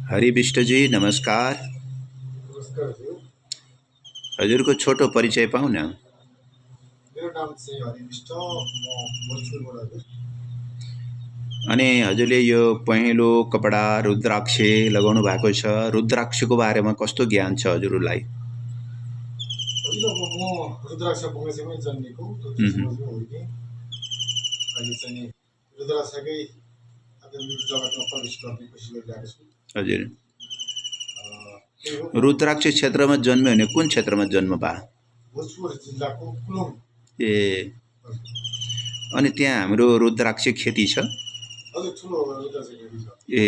हरिविष्टजी नमस्कार। नमस्कार हजुर। हजुरको छोटो परिचय पाऊँ न। मेरो नाम चाहिँ हरिविष्ट, म भोजपुरबाट हजुर। अनि हजुरले यो पहेँलो कपडा रुद्राक्ष लगाउनु भएको छ, रुद्राक्षको बारेमा कस्तो ज्ञान छ हजुरलाई? हजुर, अब म रुद्राक्ष बगैँचामै जन्मेको, रुद्र समाजमै हुर्केँ। अहिले चाहिँ रुद्राक्षकै आध्यात्मिक जगतमा प्रवेश गर्ने कोसिस गरिरहेको छु। हजुर, त्यही हो। रुद्राक्ष क्षेत्रमा जन्म्यो भने कुन क्षेत्रमा जन्म भा? भोजपुर जिल्लाको कुलुङ। ए, अनि त्यहाँ हाम्रो रुद्राक्ष खेती छ? हजुर, ठुलो रुद्राक्ष खेती छ। ए,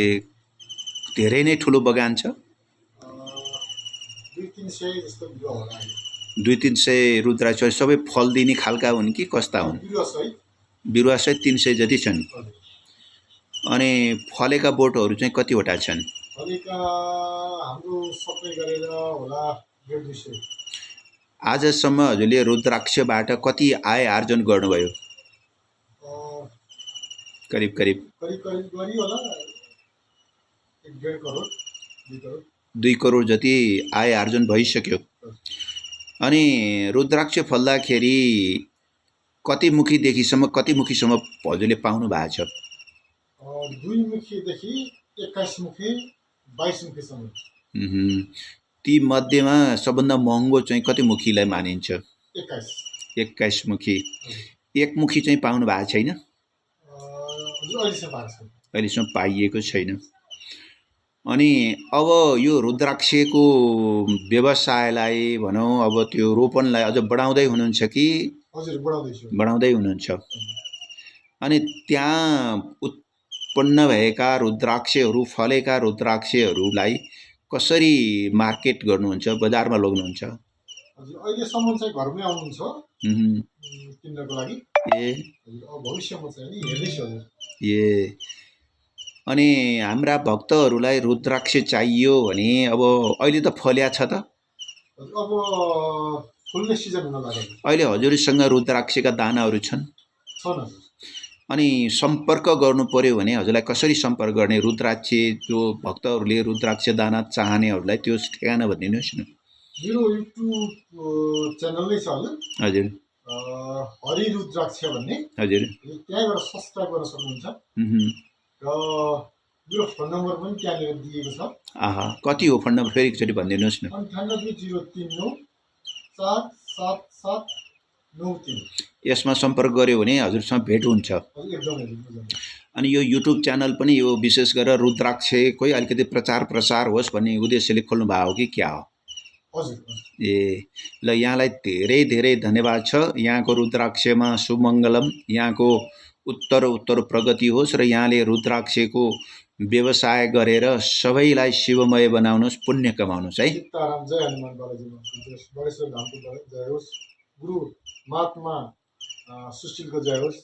धेरै नै ठुलो बगान छ? 200-300 जस्तो बिरुवा होला। 200-300 रुद्राक्ष सबै फल दिने खालका हुन् कि कस्ता हुन्? बिरुवासहित 300 जति छन्। अनि फलेका बोटहरू चाहिँ कतिवटा छन्? फलेका हाम्रो सबै गरेर होला 150-200। आजसम्म हजुरले रुद्राक्षबाट कति आय आर्जन गर्नुभयो? करिब गरी होला 1.5 करोड 2 करोड जति आय आर्जन भइसक्यो। अनि रुद्राक्ष फल्दाखेरि कति मुखीसम्म हजुरले पाउनु भएको छ? 2 मुखीदेखि 21 मुखी 22 मुखीसम्म। ती मध्येमा सबभन्दा महँगो चाहिँ कति मुखीलाई मानिन्छ? 21 मुखी। एक मुखी चाहिँ पाउनु भएको छैन? अहिलेसम्म पाइएको छैन। अनि अब यो रुद्राक्षको व्यवसायलाई भनौँ, अब त्यो रोपनलाई अझ बढाउँदै हुनुहुन्छ कि? हजुर, बढाउँदै हुनुहुन्छ। अनि त्यहाँ उत्पन्न भएका रुद्राक्षहरू, फलेका रुद्राक्षहरूलाई कसरी मार्केट गर्नुहुन्छ, बजारमा लग्नुहुन्छ? हजुर, अहिलेसम्म चाहिँ घरमै आउनुहुन्छ किन्नको लागि। ए, भविष्यमा चाहिँ नि हेर्दैछु हजुर। ए, अनि हाम्रा भक्तहरूलाई रुद्राक्ष चाहियो भने अब अहिले त फल्या छ त? अब फुल्ने सिजन हुन लाग्यो। अहिले हजुरसँग रुद्राक्षका दानाहरू छन्? अनि सम्पर्क गर्नु पर्यो भने हजुरलाई कसरी सम्पर्क गर्ने? रुद्राक्ष जो भक्तहरूले रुद्राक्ष दाना चाहनेहरूलाई त्यो ठेगाना भनिदिनुहोस् न। मेरो युट्युब च्यानल नै छ हजुर, हरि रुद्राक्ष भन्ने। हजुर, त्यहाँबाट सब्सक्राइब गर्न सक्नुहुन्छ। र मेरो फोन नम्बर पनि त्यहाँनिर दिएको छ। कति हो फोन नम्बर? फेरि एकचोटि भनिदिनुहोस् न। 9803977793। यसमा सम्पर्क गर्यो भने हजुरसँग भेट हुन्छ। अनि यो युट्युब च्यानल पनि यो विशेष गरेर रुद्राक्षकै अलिकति प्रचार प्रसार होस् भन्ने उद्देश्यले खोल्नु भएको हो कि क्या हो? ए, ल यहाँलाई धेरै धेरै धन्यवाद छ। यहाँको रुद्राक्षमा सुमङ्गलम, यहाँको उत्तर प्रगति होस् र यहाँले रुद्राक्षको व्यवसाय गरेर सबैलाई शिवमय बनाउनुहोस्, पुण्य कमाउनुहोस् है। सीताराम, जय हनुमान बालाजी, बडेश्वर धामको जय होस्, गुरु महात्मा सुशीलको जय होस्।